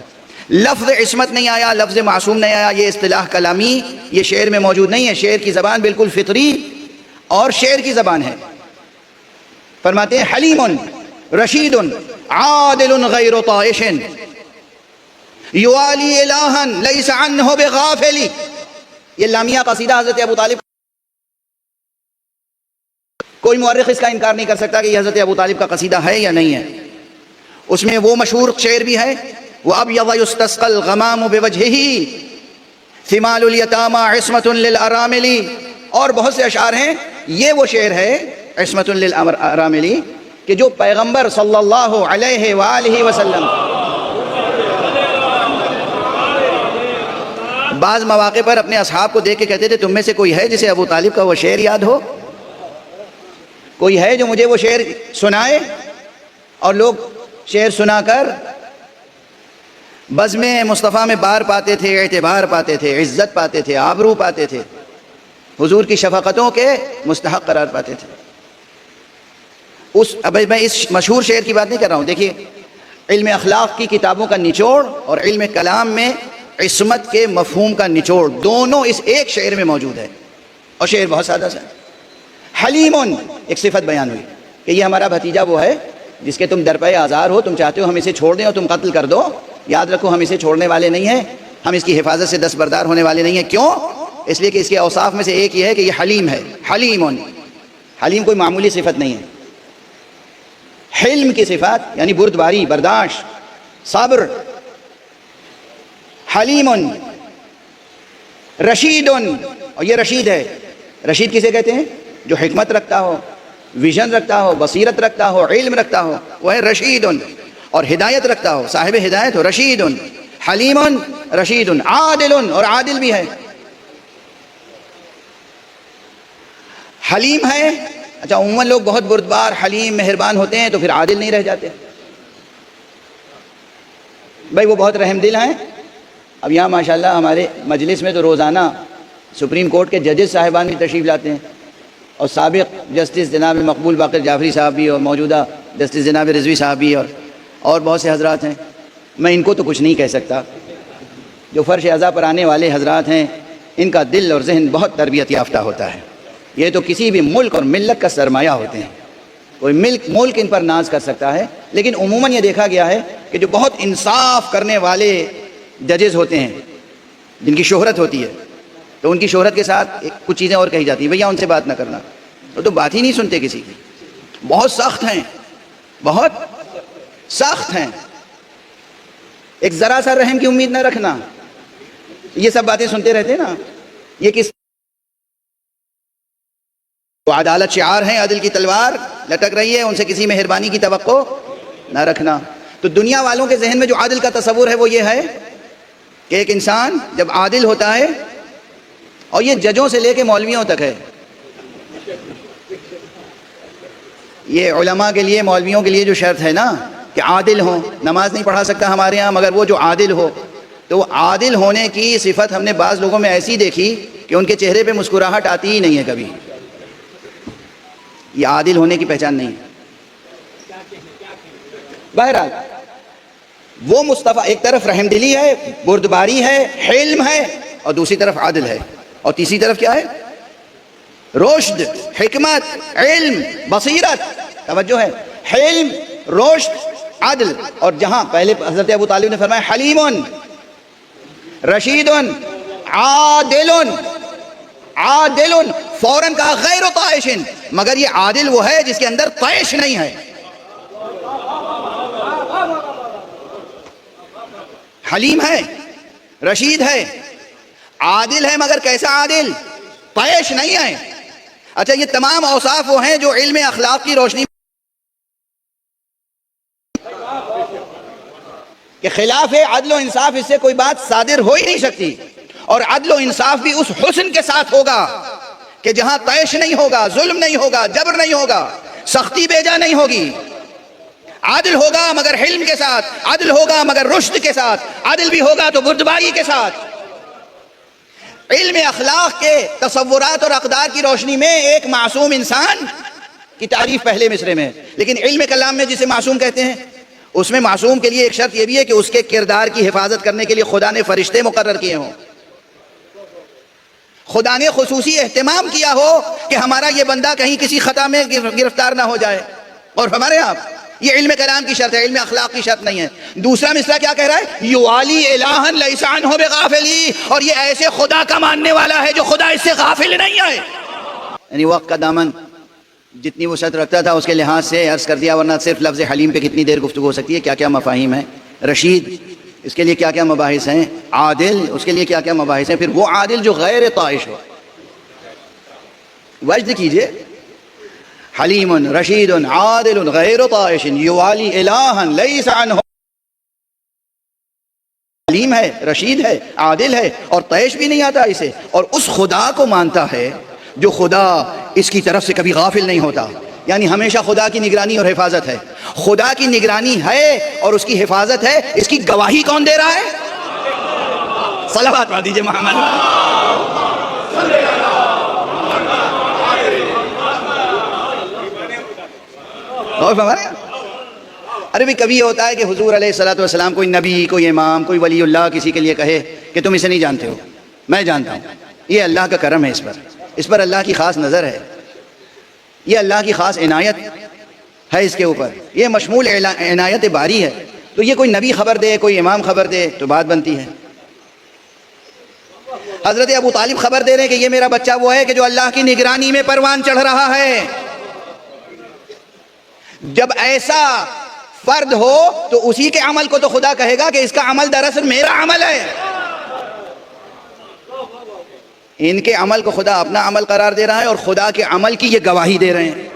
لفظ عصمت نہیں آیا، لفظ معصوم نہیں آیا، یہ اصطلاح کلامی یہ شعر میں موجود نہیں ہے۔ شعر کی زبان بالکل فطری اور شعر کی زبان ہے۔ فرماتے ہیں حلیم رشید عادل غیر طائش یوالی الہا لیس عنہ بغافل۔ یہ لامیہ قصیدہ حضرت ابو طالب، کوئی مورخ اس کا انکار نہیں کر سکتا کہ یہ حضرت ابو طالب کا قصیدہ ہے یا نہیں ہے۔ اس میں وہ مشہور شعر بھی ہے، وَأَبْيَضَ يُسْتَسْقَى الْغَمَامُ بِوَجْهِهِ ثِمَالُ الْيَتَامَى عِصْمَةٌ لِلْأَرَامِلِ، اور بہت سے اشعار ہیں۔ یہ وہ شعر ہے عصمۃ للارامل کہ جو پیغمبر صلی اللہ علیہ وآلہ وسلم بعض مواقع پر اپنے اصحاب کو دیکھ کے کہتے تھے تم میں سے کوئی ہے جسے ابو طالب کا وہ شعر یاد ہو؟ کوئی ہے جو مجھے وہ شعر سنائے؟ اور لوگ شعر سنا کر بزم مصطفیٰ میں بار پاتے تھے، اعتبار پاتے تھے، عزت پاتے تھے، آبرو پاتے تھے، حضور کی شفقتوں کے مستحق قرار پاتے تھے۔ اب میں اس مشہور شعر کی بات نہیں کر رہا ہوں، دیکھیے علم اخلاق کی کتابوں کا نچوڑ اور علم کلام میں عصمت کے مفہوم کا نچوڑ دونوں اس ایک شعر میں موجود ہے، اور شعر بہت سادہ سا ہے۔ حلیم، ایک صفت بیان ہوئی کہ یہ ہمارا بھتیجا وہ ہے جس کے تم درپے آزار ہو، تم چاہتے ہو ہم اسے چھوڑ دیں اور تم قتل کر دو، یاد رکھو ہم اسے چھوڑنے والے نہیں ہیں، ہم اس کی حفاظت سے دستبردار ہونے والے نہیں ہیں۔ کیوں؟ اس لیے کہ اس کے اوصاف میں سے ایک یہ ہے کہ یہ حلیم ہے۔ حلیم، حلیم کوئی معمولی صفت نہیں ہے، حلم کی صفات یعنی بردباری، برداشت، صبر۔ حلیم، رشید، اور یہ رشید ہے۔ رشید کسے کہتے ہیں؟ جو حکمت رکھتا ہو، ویژن رکھتا ہو، بصیرت رکھتا ہو، علم رکھتا ہو، وہ ہے رشید۔ اور ہدایت رکھتا ہو، صاحب ہدایت ہو، رشید۔ حلیم، رشید۔ عادل، اور عادل بھی ہے۔ حلیم ہے، اچھا عموماً لوگ بہت بردبار، حلیم، مہربان ہوتے ہیں تو پھر عادل نہیں رہ جاتے۔ بھائی وہ بہت رحم دل ہیں۔ اب یہاں ماشاءاللہ ہمارے مجلس میں تو روزانہ سپریم کورٹ کے ججز صاحبان بھی تشریف لاتے ہیں، اور سابق جسٹس جناب مقبول باقر جعفری صاحب بھی، اور موجودہ جسٹس جناب رضوی صاحب بھی، اور بہت سے حضرات ہیں۔ میں ان کو تو کچھ نہیں کہہ سکتا، جو فرش اعضاء پر آنے والے حضرات ہیں ان کا دل اور ذہن بہت تربیت یافتہ ہوتا ہے، یہ تو کسی بھی ملک اور ملت کا سرمایہ ہوتے ہیں، کوئی ملک ان پر ناز کر سکتا ہے، لیکن عموماً یہ دیکھا گیا ہے کہ جو بہت انصاف کرنے والے ججز ہوتے ہیں جن کی شہرت ہوتی ہے، تو ان کی شہرت کے ساتھ کچھ چیزیں اور کہی جاتی ہیں، بھیا ان سے بات نہ کرنا، وہ تو بات ہی نہیں سنتے کسی کی، بہت سخت ہیں، بہت سخت ہیں، ایک ذرا سا رحم کی امید نہ رکھنا۔ یہ سب باتیں سنتے رہتے ہیں نا، یہ کس عدالت شعار ہیں، عدل کی تلوار لٹک رہی ہے، ان سے کسی مہربانی کی توقع نہ رکھنا۔ تو دنیا والوں کے ذہن میں جو عادل کا تصور ہے وہ یہ ہے کہ ایک انسان جب عادل ہوتا ہے، اور یہ ججوں سے لے کے مولویوں تک ہے، یہ علماء کے لیے، مولویوں کے لیے جو شرط ہے نا کہ عادل ہوں، نماز نہیں پڑھا سکتا ہمارے ہاں مگر وہ جو عادل ہو، تو وہ عادل ہونے کی صفت ہم نے بعض لوگوں میں ایسی دیکھی کہ ان کے چہرے پہ مسکراہٹ آتی ہی نہیں ہے کبھی، یہ عادل ہونے کی پہچان نہیں ہے۔ بہرحال وہ مصطفیٰ ایک طرف رحم دلی ہے، بردباری ہے، حلم ہے، اور دوسری طرف عادل ہے، اور تیسری طرف کیا ہے؟ رشد، حکمت، علم، بصیرت۔ توجہ ہے، حلم، رشد، عدل۔ اور جہاں پہلے حضرت ابو طالب نے فرمایا حلیم، رشید، عادل، عادل، فوراً کہا غیر طائش، مگر یہ عادل وہ ہے جس کے اندر طائش نہیں ہے۔ حلیم ہے، رشید ہے، عادل ہے، مگر کیسا عادل؟ طائش نہیں ہے۔ اچھا یہ تمام اوصاف وہ ہیں جو علم اخلاق کی روشنی کہ خلاف عدل و انصاف اس سے کوئی بات صادر ہو ہی نہیں سکتی، اور عدل و انصاف بھی اس حسن کے ساتھ ہوگا کہ جہاں طائش نہیں ہوگا، ظلم نہیں ہوگا، جبر نہیں ہوگا، سختی بیجا نہیں ہوگی۔ عادل ہوگا مگر حلم کے ساتھ، عدل ہوگا مگر رشد کے ساتھ، عدل بھی ہوگا تو بردباری کے ساتھ۔ علم اخلاق کے تصورات اور اقدار کی روشنی میں ایک معصوم انسان کی تعریف پہلے مصرے میں ہے، لیکن علم کلام میں جسے معصوم کہتے ہیں اس میں معصوم کے لیے ایک شرط یہ بھی ہے کہ اس کے کردار کی حفاظت کرنے کے لیے خدا نے فرشتے مقرر کیے ہوں، خدا نے خصوصی اہتمام کیا ہو کہ ہمارا یہ بندہ کہیں کسی خطا میں گرفتار نہ ہو جائے۔ اور ہمارے ہاں یہ علم کلام کی شرط ہے، علم اخلاق کی شرط نہیں ہے۔ دوسرا مصرع کیا کہہ رہا ہے؟ یوالی الہا لیس عنہ بغافلی، اور یہ ایسے خدا کا ماننے والا ہے جو خدا اس سے غافل نہیں ہے۔ یعنی وقت کا دامن جتنی وسعت رکھتا تھا اس کے لحاظ سے عرض کر دیا، ورنہ صرف لفظ حلیم پہ کتنی دیر گفتگو ہو سکتی ہے، کیا کیا مفاہیم ہیں۔ رشید، اس کے لیے کیا کیا مباحث ہیں۔ عادل، اس کے لیے کیا کیا مباحث ہیں۔ پھر وہ عادل جو غیر طائش ہو، وجد کیجئے، حلیم، رشید، عادل، غیر طائش، یوالی الہا لیس عنہ علیم ہے، رشید ہے، عادل ہے، اور طیش بھی نہیں آتا اسے، اور اس خدا کو مانتا ہے جو خدا اس کی طرف سے کبھی غافل نہیں ہوتا، یعنی ہمیشہ خدا کی نگرانی اور حفاظت ہے۔ خدا کی نگرانی ہے اور اس کی حفاظت ہے، اس کی گواہی کون دے رہا ہے؟ صلوات پڑھ دیجئے محمد۔ اور فرمایا ارے بھی کبھی ہوتا ہے کہ حضور علیہ الصلوۃ والسلام کوئی نبی، کوئی امام، کوئی ولی اللہ کسی کے لیے کہے کہ تم اسے نہیں جانتے ہو، میں جانتا ہوں۔ یہ اللہ کا کرم ہے، اس پر اللہ کی خاص نظر ہے، یہ اللہ کی خاص عنایت ہے اس کے اوپر، یہ مشمول عنایت باری ہے۔ تو یہ کوئی نبی خبر دے، کوئی امام خبر دے تو بات بنتی ہے۔ حضرت ابو طالب خبر دے رہے ہیں کہ یہ میرا بچہ وہ ہے کہ جو اللہ کی نگرانی میں پروان چڑھ رہا ہے۔ جب ایسا فرد ہو تو اسی کے عمل کو تو خدا کہے گا کہ اس کا عمل دراصل میرا عمل ہے۔ ان کے عمل کو خدا اپنا عمل قرار دے رہا ہے، اور خدا کے عمل کی یہ گواہی دے رہے ہیں،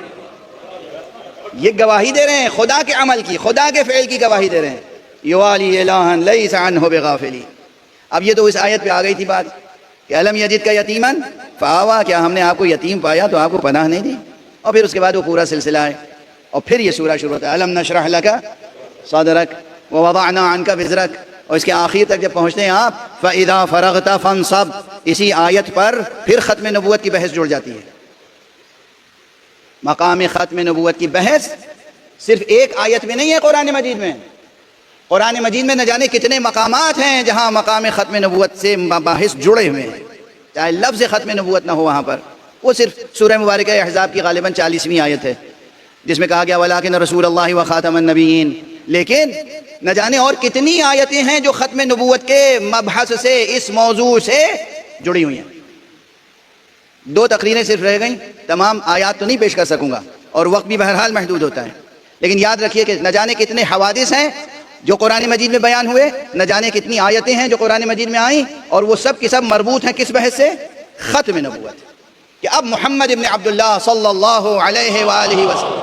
یہ گواہی دے رہے ہیں خدا کے عمل کی، خدا کے فعل کی گواہی دے رہے ہیں۔ یوالی الہا لیس عنہ بغافلی۔ اب یہ تو اس آیت پہ آ گئی تھی بات کہ الم یجد کا یتیمن فآوا، کیا ہم نے آپ کو یتیم پایا تو آپ کو پناہ نہیں دی؟ اور پھر اس کے بعد وہ پورا سلسلہ ہے، اور پھر یہ سورہ شروع ہوتا ہے الم نشرح لک صدرک ووضعنا عنک وزرک، اور اس کے آخر تک جب پہنچتے ہیں آپ فَإِذَا فَرَغْتَ فَانصَبْ، اسی آیت پر پھر ختم نبوت کی بحث جڑ جاتی ہے۔ مقام ختم نبوت کی بحث صرف ایک آیت میں نہیں ہے قرآن مجید میں، قرآن مجید میں نہ جانے کتنے مقامات ہیں جہاں مقام ختم نبوت سے مباحث جڑے ہوئے ہیں، چاہے لفظ ختم نبوت نہ ہو وہاں پر۔ وہ صرف سورہ مبارکہ احزاب کی غالباً 40ویں آیت ہے جس میں کہا گیا وَلَٰكِنَّ رَسُولَ اللَّهِ وَخَاتَمَ النَّبِيِّينَ، لیکن نہ جانے اور کتنی آیتیں ہیں جو ختم نبوت کے مبحث سے، اس موضوع سے جڑی ہوئی ہیں۔ 2 تقریریں صرف رہ گئیں، تمام آیات تو نہیں پیش کر سکوں گا اور وقت بھی بہرحال محدود ہوتا ہے، لیکن یاد رکھیے کہ نہ جانے کتنے حوادث ہیں جو قرآن مجید میں بیان ہوئے، نہ جانے کتنی آیتیں ہیں جو قرآن مجید میں آئیں، اور وہ سب کی سب مربوط ہیں کس بحث سے؟ ختم نبوت، کہ اب محمد ابن عبداللہ صلی اللہ علیہ وآلہ وسلم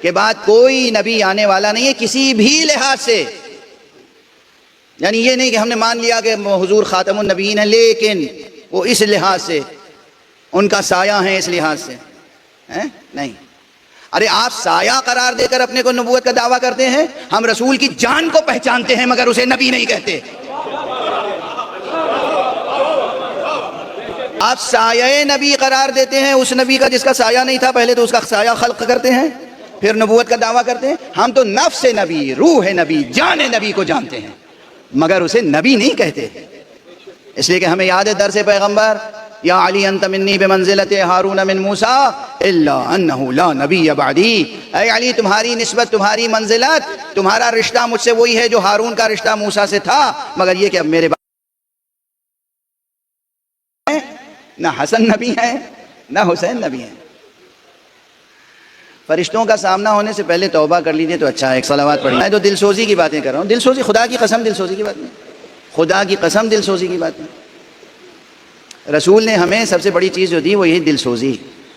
کے بعد کوئی نبی آنے والا نہیں ہے کسی بھی لحاظ سے۔ یعنی یہ نہیں کہ ہم نے مان لیا کہ حضور خاتم النبیین ہیں لیکن وہ اس لحاظ سے ان کا سایہ ہیں، اس لحاظ سے نہیں۔ ارے آپ سایہ قرار دے کر اپنے کو نبوت کا دعویٰ کرتے ہیں، ہم رسول کی جان کو پہچانتے ہیں مگر اسے نبی نہیں کہتے۔ آپ سایہ نبی قرار دیتے ہیں اس نبی کا جس کا سایہ نہیں تھا، پہلے تو اس کا سایہ خلق کرتے ہیں پھر نبوت کا دعویٰ کرتے ہیں۔ ہم تو نفس نبی، روح نبی، جان نبی کو جانتے ہیں مگر اسے نبی نہیں کہتے، اس لیے کہ ہمیں یاد ہے درس پیغمبر یا علی انت منی بمنزلت ہارون من موسیٰ الا انہ لا نبی بعدی، اے علی تمہاری نسبت، تمہاری منزلت، تمہارا رشتہ مجھ سے وہی ہے جو ہارون کا رشتہ موسیٰ سے تھا، مگر یہ کہ اب میرے نہ حسن نبی ہیں نہ حسین نبی ہیں۔ فرشتوں کا سامنا ہونے سے پہلے توبہ کر لیجئے تو اچھا ہے، ایک صلوات پڑھی۔ میں تو دل سوزی کی باتیں کر رہا ہوں، دل سوزی، خدا کی قسم دل سوزی کی بات نہیں، خدا کی قسم دل سوزی کی بات نہیں۔ رسول نے ہمیں سب سے بڑی چیز جو دی وہ یہی دل سوزی۔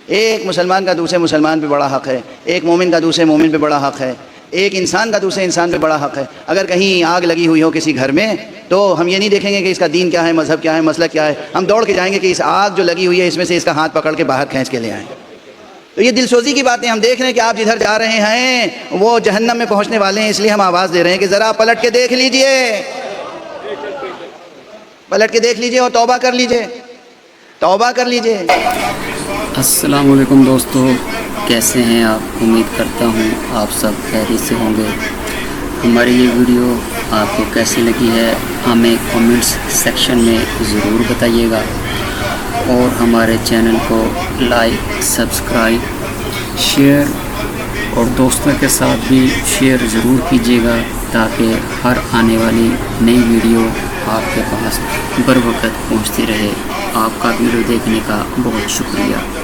ایک مسلمان کا دوسرے مسلمان پہ بڑا حق ہے، ایک مومن کا دوسرے مومن پہ بڑا حق ہے، ایک انسان کا دوسرے انسان پہ بڑا حق ہے۔ اگر کہیں آگ لگی ہوئی ہو کسی گھر میں تو ہم یہ نہیں دیکھیں گے کہ اس کا دین کیا ہے، مذہب کیا ہے، مسلک کیا ہے، ہم دوڑ کے جائیں گے کہ اس آگ جو لگی ہوئی ہے اس میں سے اس کا ہاتھ پکڑ کے باہر کھینچ کے لے آئیں۔ تو یہ دل سوزی کی باتیں ہم دیکھ رہے ہیں کہ آپ جدھر جا رہے ہیں وہ جہنم میں پہنچنے والے ہیں، اس لیے ہم آواز دے رہے ہیں کہ ذرا پلٹ کے دیکھ لیجئے، پلٹ کے دیکھ لیجئے اور توبہ کر لیجئے، توبہ کر لیجئے۔ السلام علیکم دوستو، کیسے ہیں آپ؟ امید کرتا ہوں آپ سب خیریت سے ہوں گے۔ ہماری یہ ویڈیو آپ کو کیسی لگی ہے ہمیں کمنٹس سیکشن میں ضرور بتائیے گا، اور ہمارے چینل کو لائک، سبسکرائب، شیئر اور دوستوں کے ساتھ بھی شیئر ضرور کیجیے گا تاکہ ہر آنے والی نئی ویڈیو آپ کے پاس بر وقت پہنچتی رہے۔ آپ کا ویڈیو دیکھنے کا بہت شکریہ۔